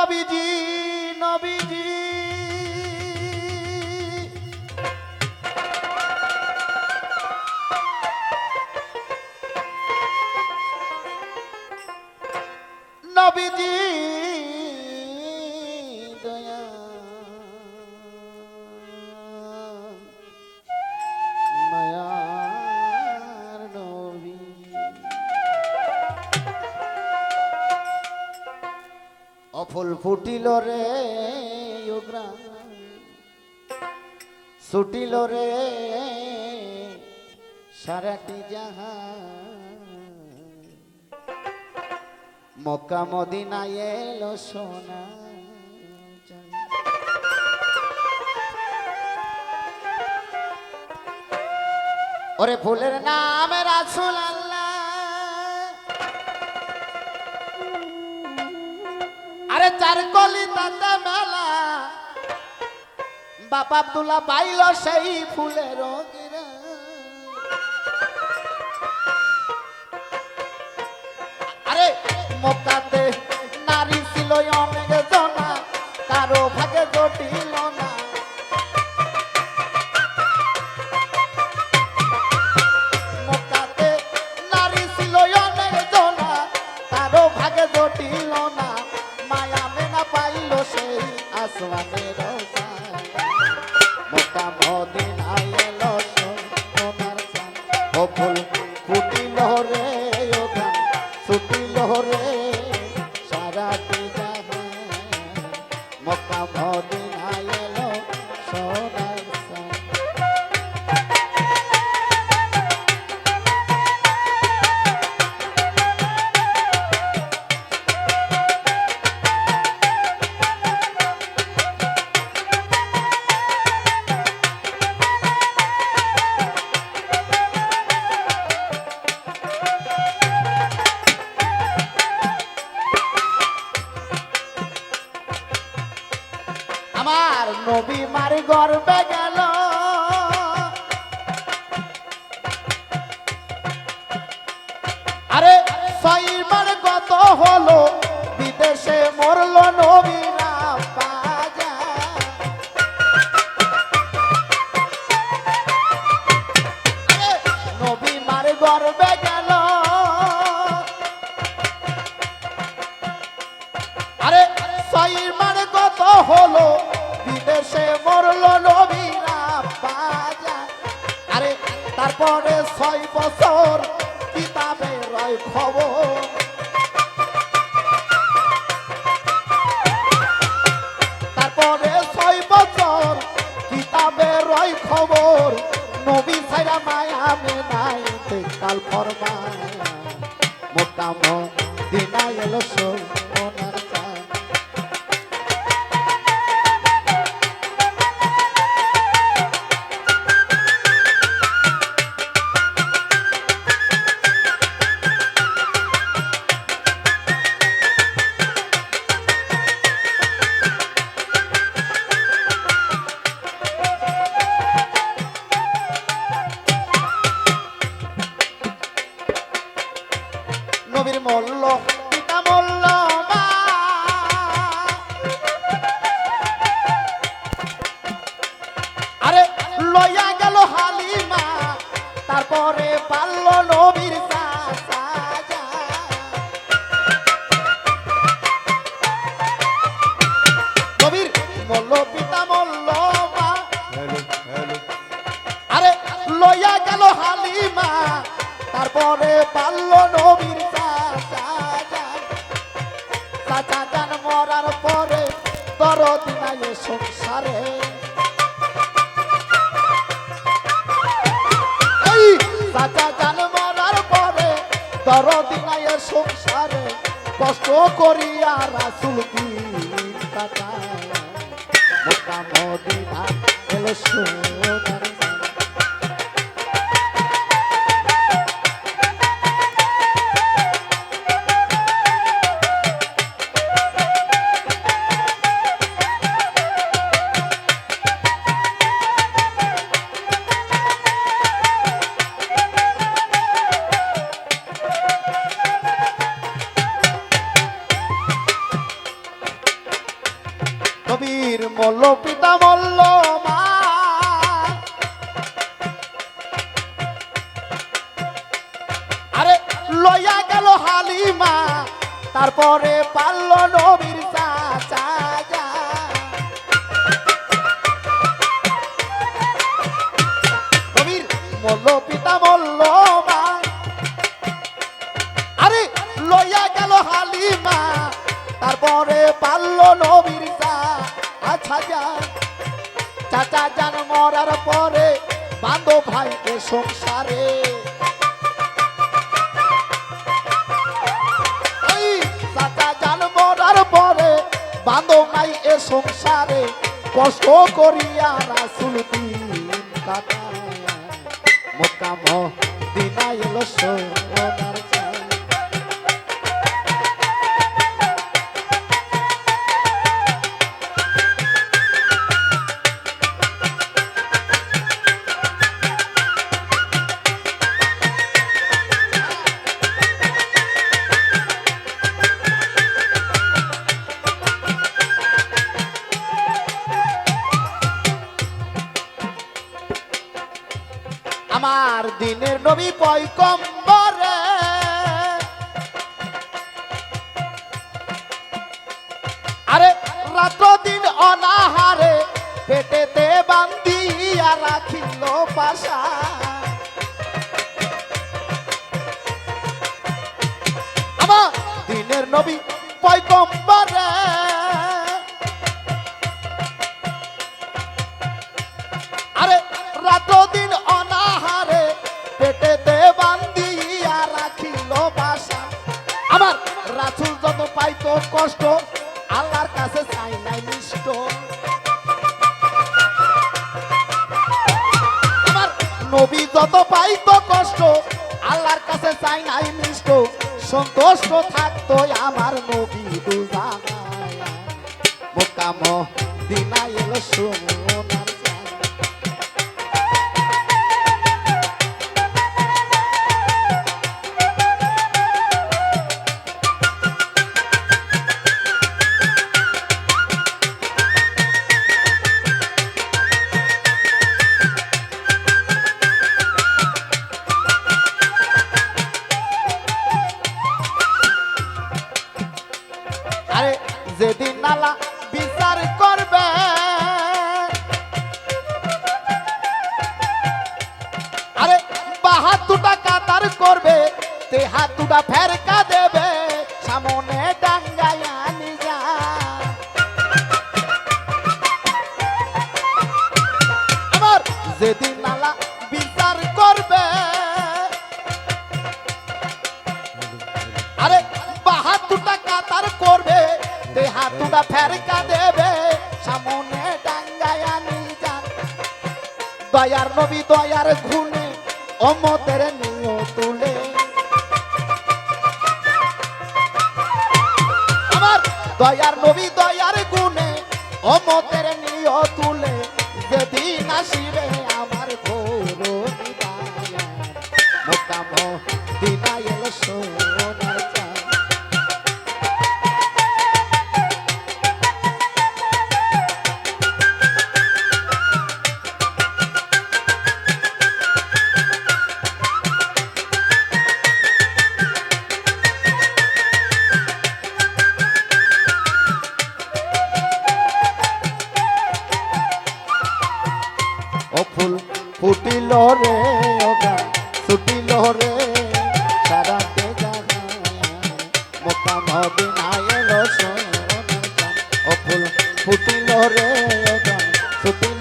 নবীজি নবীজি নবীজি দয়া মায়ার নবী অফুল ফুটিল রে উগ্রাম ছুটিল রে সারাটি জাহান মক্কা মদিনায় এলো সোনা ওরে ফুলের নাম রাসূল আল্লাহ আরে চার কলি তাতে মেলা বাবা আব্দুল্লাহ পাইল সেই ফুলের গিরা আরে মক্কাতে নারী ছিল অনেক জনা কারো ভাগে জটিল না মক্কাতে নারী ছিল অনেক জনা কারো ভাগে জটিল না মায়া মেনা পাইল সেই আসমানের মক্কা মদিনায় এলো সোনার চাঁদ ও ফুল ফুটিল রে ওখান ছুটিল রে সারাটি জাহান মক্কা মদিনায় এলো সোনার চাঁদ আমার নবী মার গর্বে গেল আরে ছয়বার কত হলো বিদেশে মরল নবী না বাজা নবী মার গর্বে গেল আরে ছয়বার কত হলো বিদেশে মরল নবী না বাজা আরে তারপরে 6 বছর কিতাবে রয় খবর তারপরে 6 বছর কিতাবে রয় খবর নবী ছাইরা মায়া মেনাই কাল ফরমান মক্কা মদিনায় এলো সোনার চাঁদ নবীর মল্ল পিতা মল্ল মা আরে লইয়া গেল হালিমা তারপরে পারল নবীর চাচা নবীর মল্ল পিতা মল্ল মা আরে লইয়া গেল হালিমা তারপরে পারল নবীর চাচা জান মরার পরে দরদ নাই সংসারে চাচা জান মরার পরে দরদ নাই সংসারে কষ্ট করিয়া রাসূল দিন কাটায় মক্কা মদিনা এলো সোনার নবীর মল্ল পিতা মল্ল মা আরে লইয়া গেল হালিমা তারপরে পারল নবীর চাচা যা নবীর মল্ল পিতা মল্ল মা আরে লইয়া গেল হালিমা তারপরে পারল নবীর চাচা যা চাচা জান মরার পরে বান্ধব ভাইকে সংসারে চাচা জান মরার পরে বান্ধব নাই এ সংসারে কষ্ট করিয়া রাসূল দিন কাটায় মক্কা মদিনা এলো সোনার চাঁদ আমার দিনের নবী পয়গম্বরে আরে রাত্র দিন অনাহারে পেটেতে বান্ধিয়া রাখিল পাশা আমার দিনের নবী পয়গম্বরে আরে রাত্র দিন অনাহারে পেটেতে বান্ধিয়া রাখিল বাসা আমার রাসূল যত পাইতো কষ্ট আল্লাহর কাছে চাই নাই মিষ্ট আমার নবী যত পাইতো কষ্ট আল্লাহর কাছে চাই নাই মিষ্ট সন্তুষ্ট থাকতো আমার নবী দুজানায় মক্কা মদিনা এলো সোনার চাঁদ আরে যেদিন আল্লাহ বিচার করবে আরে বাহাত দুটা কাতার করবে তে হাত দুটা ফেরকা দেবে সামনে ডাঙ্গায়া নিজা আমার যেদিন আল্লাহ বিচার করবে আরে বাহাত দুটা কাতার করবে তে হাত দুটা ফেরকা দেবে সামনে ডাঙ্গায়া নিজা দয়ার নবী দয়ার গুণে উম্মতের নিয় তুলে আমার দয়ার নবী দয়ার গুণে উম্মতের নিয় তুলে যেদিন আসিবে আমার ঘোর বিদায় মক্কা মদিনা এলো সোনার চাঁদ ও ফুল ফুটিল রে ওগা ছুটিল রে সারা জায়গা মক্কা মদিনা এলো সোনার চাঁদ ও ফুল ফুটিল রে ওগা ছুটিল